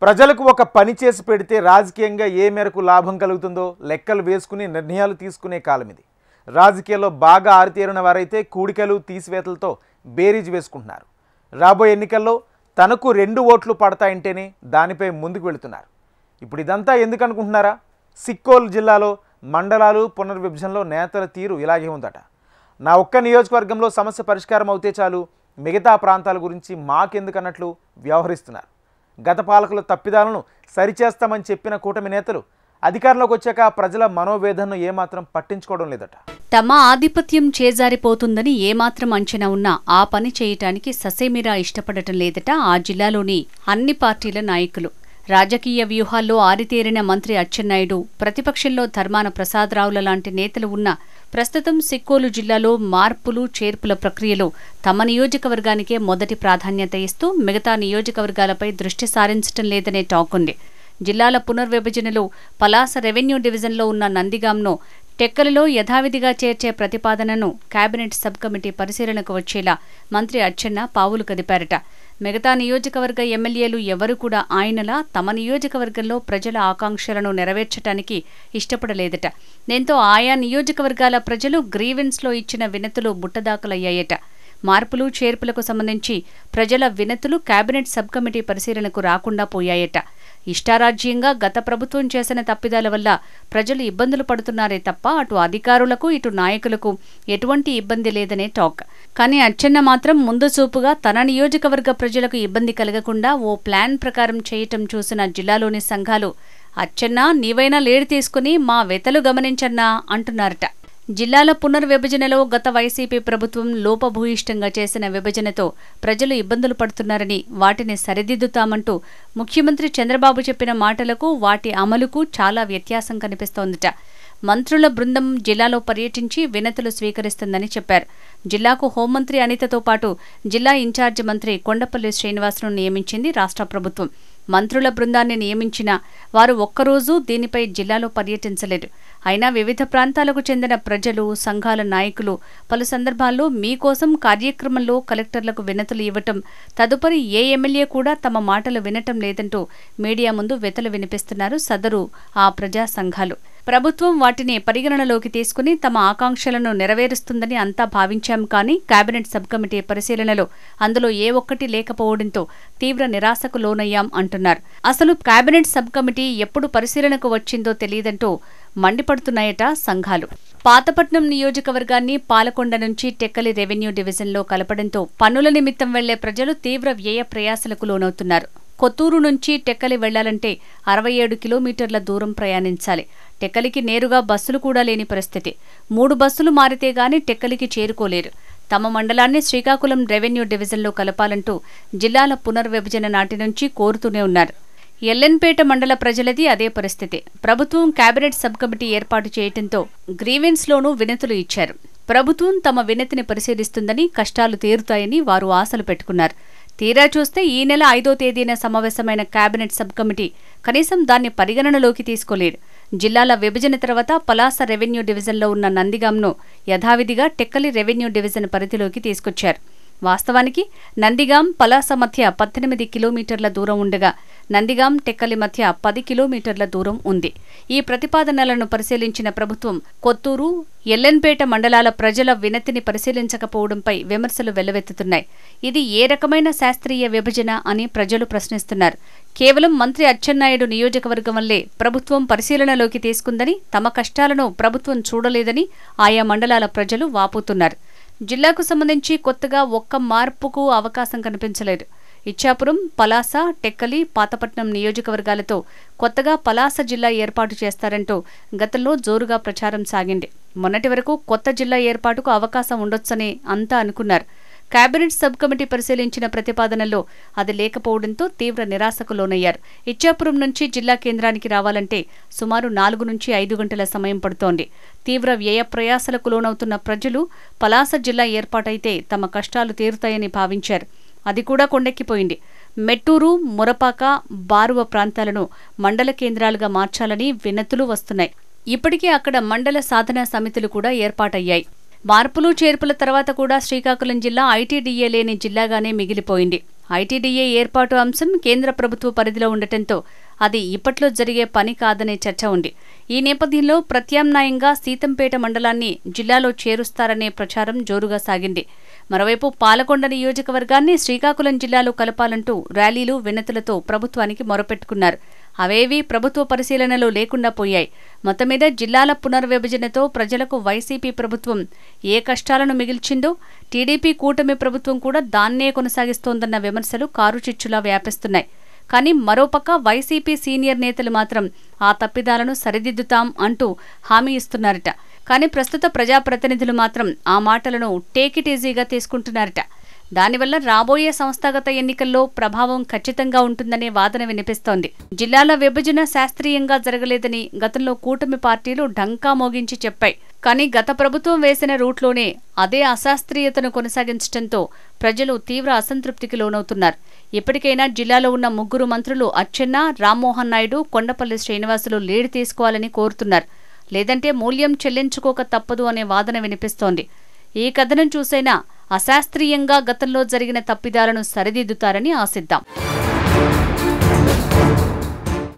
ప్రజలకు ఒక పని చేసి పెడితే రాజకీయంగా ఏ మేరకు లాభం కలుగుతుందో లెక్కలు వేసుకుని నిర్ణయాలు తీసుకునే కాలం ఇది. రాజకీయాల్లో బాగా ఆరితేరిన వారైతే కూడికలు తీసివేతలతో బేరీజ్ వేసుకుంటున్నారు. రాబోయే ఎన్నికల్లో తనకు 2 ఓట్లు పడతాయంటేనే దానిపై ముందుకు వెళుతున్నారు. ఇప్పుడు ఇదంతా ఎందుకు అనుకుంటున్నారా? సిక్కోలు జిల్లాలో మండలాలు పునర్విభజనలో నేతల తీరు ఇలాగే ఉందట. నా ఒక్క నియోజకవర్గంలో సమస్య పరిష్కారం అవుతే చాలు, మిగతా ప్రాంతాల గురించి మాకెందుకన్నట్లు వ్యవహరిస్తున్నారు. గత పాలకుల తప్పిదాలను సరిచేస్తామని చెప్పిన కూటమి నేతలు అధికారంలోకి వచ్చాక ప్రజల మనోవేదనను ఏమాత్రం పట్టించుకోవడం లేదట. తమ ఆధిపత్యం చేజారిపోతుందని ఏమాత్రం అంచనా ఉన్నా ఆ పని చేయటానికి ససేమిరా ఇష్టపడటం లేదట ఆ జిల్లాలోని అన్ని పార్టీల నాయకులు. రాజకీయ వ్యూహాల్లో ఆరితేరిన మంత్రి అచ్చెన్నాయుడు, ప్రతిపక్షంలో ధర్మాన ప్రసాదరావుల లాంటి నేతలు ఉన్న ప్రస్తుతం సిక్కోలు జిల్లాలో మార్పులు చేర్పుల ప్రక్రియలో తమ నియోజకవర్గానికే మొదటి ప్రాధాన్యత ఇస్తూ మిగతా నియోజకవర్గాలపై దృష్టి సారించటం లేదనే టాక్ ఉంది. జిల్లాల పునర్విభజనలో పలాస రెవెన్యూ డివిజన్లో ఉన్న నందిగాంను టెక్కలిలో యథావిధిగా చేర్చే ప్రతిపాదనను కేబినెట్ సబ్ కమిటీ పరిశీలనకు వచ్చేలా మంత్రి అచ్చెన్న పావులు కదిపారట. మిగతా నియోజకవర్గ ఎమ్మెల్యేలు ఎవరూ కూడా ఆయనలా తమ నియోజకవర్గంలో ప్రజల ఆకాంక్షలను నెరవేర్చడానికి ఇష్టపడలేదట. దీంతో ఆయా నియోజకవర్గాల ప్రజలు గ్రీవెన్స్లో ఇచ్చిన వినతులు బుట్టదాఖలయ్యాయట. మార్పులు చేర్పులకు సంబంధించి ప్రజల వినతులు కేబినెట్ సబ్ కమిటీ పరిశీలనకు రాకుండా పోయాయట. ఇష్టారాజ్యంగా గత ప్రభుత్వం చేసిన తప్పిదాల వల్ల ప్రజలు ఇబ్బందులు పడుతున్నారే తప్ప అటు అధికారులకు ఇటు నాయకులకు ఎటువంటి ఇబ్బంది లేదనే టాక్. కానీ అచ్చెన్న మాత్రం ముందు చూపుగా తన నియోజకవర్గ ప్రజలకు ఇబ్బంది కలగకుండా ఓ ప్లాన్ ప్రకారం చేయటం చూసిన జిల్లాలోని సంఘాలు అచ్చెన్న నీవైనా లేడి తీసుకుని మా వెతలు గమనించన్నా అంటున్నారట. జిల్లాల పునర్విభజనలో గత వైసీపీ ప్రభుత్వం లోపభూయిష్టంగా చేసిన విభజనతో ప్రజలు ఇబ్బందులు పడుతున్నారని, వాటిని సరిదిద్దుతామంటూ ముఖ్యమంత్రి చంద్రబాబు చెప్పిన మాటలకు వాటి అమలుకు చాలా వ్యత్యాసం కనిపిస్తోందట. మంత్రుల బృందం జిల్లాలో పర్యటించి వినతులు స్వీకరిస్తుందని చెప్పారు. జిల్లాకు హోంమంత్రి అనితతో పాటు జిల్లా ఇన్ఛార్జి మంత్రి కొండపల్లి శ్రీనివాస్ను నియమించింది రాష్ట్ర ప్రభుత్వం. మంత్రుల బృందాన్ని నియమించినా వారు ఒక్కరోజు దీనిపై జిల్లాలో పర్యటించలేదు. అయినా వివిధ ప్రాంతాలకు చెందిన ప్రజలు, సంఘాల నాయకులు పలు సందర్భాల్లో మీకోసం కార్యక్రమంలో కలెక్టర్లకు వినతులు ఇవ్వటం, తదుపరి ఏ ఎమ్మెల్యే కూడా తమ మాటలు వినటం లేదంటూ మీడియా ముందు వెతలు వినిపిస్తున్నారు సదరు ఆ ప్రజా సంఘాలు. ప్రభుత్వం వాటిని పరిగణనలోకి తీసుకుని తమ ఆకాంక్షలను నెరవేరుస్తుందని అంతా భావించాం. కానీ కేబినెట్ సబ్ కమిటీ పరిశీలనలో అందులో ఏ ఒక్కటి లేకపోవడంతో తీవ్ర నిరాశకు లోనయ్యాం అంటున్నారు. అసలు కేబినెట్ సబ్ కమిటీ ఎప్పుడు పరిశీలనకు వచ్చిందో తెలియదంటూ మండిపడుతున్నాయట సంఘాలు. పాతపట్నం నియోజకవర్గాన్ని పాలకొండ నుంచి టెక్కలి రెవెన్యూ డివిజన్లో కలపడంతో పన్నుల నిమిత్తం వెళ్లే ప్రజలు తీవ్ర వ్యయ ప్రయాసలకు లోనవుతున్నారు. కొత్తూరు నుంచి టెక్కలి వెళ్లాలంటే 67 కిలోమీటర్ల దూరం ప్రయాణించాలి. టెక్కలికి నేరుగా బస్సులు కూడా లేని పరిస్థితి. 3 బస్సులు మారితే గాని టెక్కలికి చేరుకోలేరు. తమ మండలాన్ని శ్రీకాకుళం రెవెన్యూ డివిజన్లో కలపాలంటూ జిల్లాల పునర్విభజన నాటి నుంచి కోరుతూనే ఉన్నారు. ఎల్లెన్పేట మండల ప్రజలది అదే పరిస్థితి. ప్రభుత్వం కేబినెట్ సబ్ కమిటీ ఏర్పాటు చేయడంతో గ్రీవెన్స్లోనూ వినతులు ఇచ్చారు. ప్రభుత్వం తమ వినతిని పరిశీలిస్తుందని, కష్టాలు తీరుతాయని వారు ఆశలు పెట్టుకున్నారు. తీరా చూస్తే ఈ నెల 5వ తేదీన సమావేశమైన కేబినెట్ సబ్ కమిటీ కనీసం దాన్ని పరిగణనలోకి తీసుకోలేదు. జిల్లాల విభజన తర్వాత పలాస రెవెన్యూ డివిజన్లో ఉన్న నందిగాంను యథావిధిగా టెక్కలి రెవెన్యూ డివిజన్ పరిధిలోకి తీసుకొచ్చారు. వాస్తవానికి నందిగాం, పలాస మధ్య 18 కిలోమీటర్ల దూరం ఉండగా నందిగాం, టెక్కలి మధ్య 10 కిలోమీటర్ల దూరం ఉంది. ఈ ప్రతిపాదనలను పరిశీలించిన ప్రభుత్వం కొత్తూరు, ఎల్లెన్పేట మండలాల ప్రజల వినతిని పరిశీలించకపోవడంపై విమర్శలు వెల్లువెత్తుతున్నాయి. ఇది ఏ రకమైన శాస్త్రీయ విభజన అని ప్రజలు ప్రశ్నిస్తున్నారు. కేవలం మంత్రి అచ్చెన్నాయుడు నియోజకవర్గం వల్లే ప్రభుత్వం పరిశీలనలోకి తీసుకుందని, తమ కష్టాలను ప్రభుత్వం చూడలేదని ఆయా మండలాల ప్రజలు వాపోతున్నారు. జిల్లాకు సంబంధించి కొత్తగా ఒక్క మార్పుకు అవకాశం కనిపించలేదు. ఇచ్చాపురం, పలాస, టెక్కలి, పాతపట్నం నియోజకవర్గాలతో కొత్తగా పలాస జిల్లా ఏర్పాటు చేస్తారంటూ గతంలో జోరుగా ప్రచారం సాగింది. మొన్నటి వరకు కొత్త జిల్లా ఏర్పాటుకు అవకాశం ఉండొచ్చని అంతా అనుకున్నారు. కేబినెట్ సబ్ కమిటీ పరిశీలించిన ప్రతిపాదనల్లో అది లేకపోవడంతో తీవ్ర నిరాశకు లోనయ్యారు. ఇచ్చాపురం నుంచి జిల్లా కేంద్రానికి రావాలంటే సుమారు 4 నుంచి 5 గంటల సమయం పడుతోంది. తీవ్ర వ్యయ ప్రయాసలకు లోనవుతున్న ప్రజలు పలాస జిల్లా ఏర్పాటైతే తమ కష్టాలు తీరుతాయని భావించారు. అది కూడా కొండెక్కిపోయింది. మెట్టూరు, మురపాక, బారువ ప్రాంతాలను మండల కేంద్రాలుగా మార్చాలని వినతులు వస్తున్నాయి. ఇప్పటికే అక్కడ మండల సాధనా సమితులు కూడా ఏర్పాటయ్యాయి. మార్పులు చేర్పుల తర్వాత కూడా శ్రీకాకుళం జిల్లా ఐటీడీఏ లేని జిల్లాగానే మిగిలిపోయింది. ఐటీడీఏ ఏర్పాటు అంశం కేంద్ర ప్రభుత్వ పరిధిలో ఉండటంతో అది ఇప్పట్లో జరిగే పని కాదనే చర్చ ఉంది. ఈ నేపథ్యంలో ప్రత్యామ్నాయంగా సీతంపేట మండలాన్ని జిల్లాలో చేరుస్తారనే ప్రచారం జోరుగా సాగింది. మరోవైపు పాలకొండ నియోజకవర్గాన్ని శ్రీకాకుళం జిల్లాలో కలపాలంటూ ర్యాలీలు, వినతులతో ప్రభుత్వానికి మొరపెట్టుకున్నారు. అవేవీ ప్రభుత్వ పరిశీలనలో లేకుండా పోయాయి. మొత్తం మీద జిల్లాల పునర్విభజనతో ప్రజలకు వైసీపీ ప్రభుత్వం ఏ కష్టాలను మిగిల్చిందో, టీడీపీ కూటమి ప్రభుత్వం కూడా దాన్నే కొనసాగిస్తోందన్న విమర్శలు కారుచిచ్చులా వ్యాపిస్తున్నాయి. కానీ మరోపక్క వైసీపీ సీనియర్ నేతలు మాత్రం ఆ తప్పిదాలను సరిదిద్దుతాం అంటూ హామీ ఇస్తున్నారట. కానీ ప్రస్తుత ప్రజాప్రతినిధులు మాత్రం ఆ మాటలను టేక్ ఇట్ ఈజీగా తీసుకుంటున్నారట. దానివల్ల రాబోయే సంస్థాగత ఎన్నికల్లో ప్రభావం ఖచ్చితంగా ఉంటుందనే వాదన వినిపిస్తోంది. జిల్లాల విభజన శాస్త్రీయంగా జరగలేదని గతంలో కూటమి పార్టీలు ఢంకా మోగించి చెప్పాయి. కానీ గత ప్రభుత్వం వేసిన రూట్లోనే అదే అశాస్త్రీయతను కొనసాగించడంతో ప్రజలు తీవ్ర అసంతృప్తికి లోనవుతున్నారు. ఇప్పటికైనా జిల్లాలో ఉన్న 3 మంత్రులు అచ్చెన్న, రామ్మోహన్ నాయుడు, కొండపల్లి శ్రీనివాసులు లీడ్ తీసుకోవాలని కోరుతున్నారు. లేదంటే మూల్యం చెల్లించుకోక తప్పదు అనే వాదన వినిపిస్తోంది. ఈ కథనం చూసైనా అశాస్త్రీయంగా గతంలో జరిగిన తప్పిదాలను సరిదిద్దుతారని ఆశిద్దాం.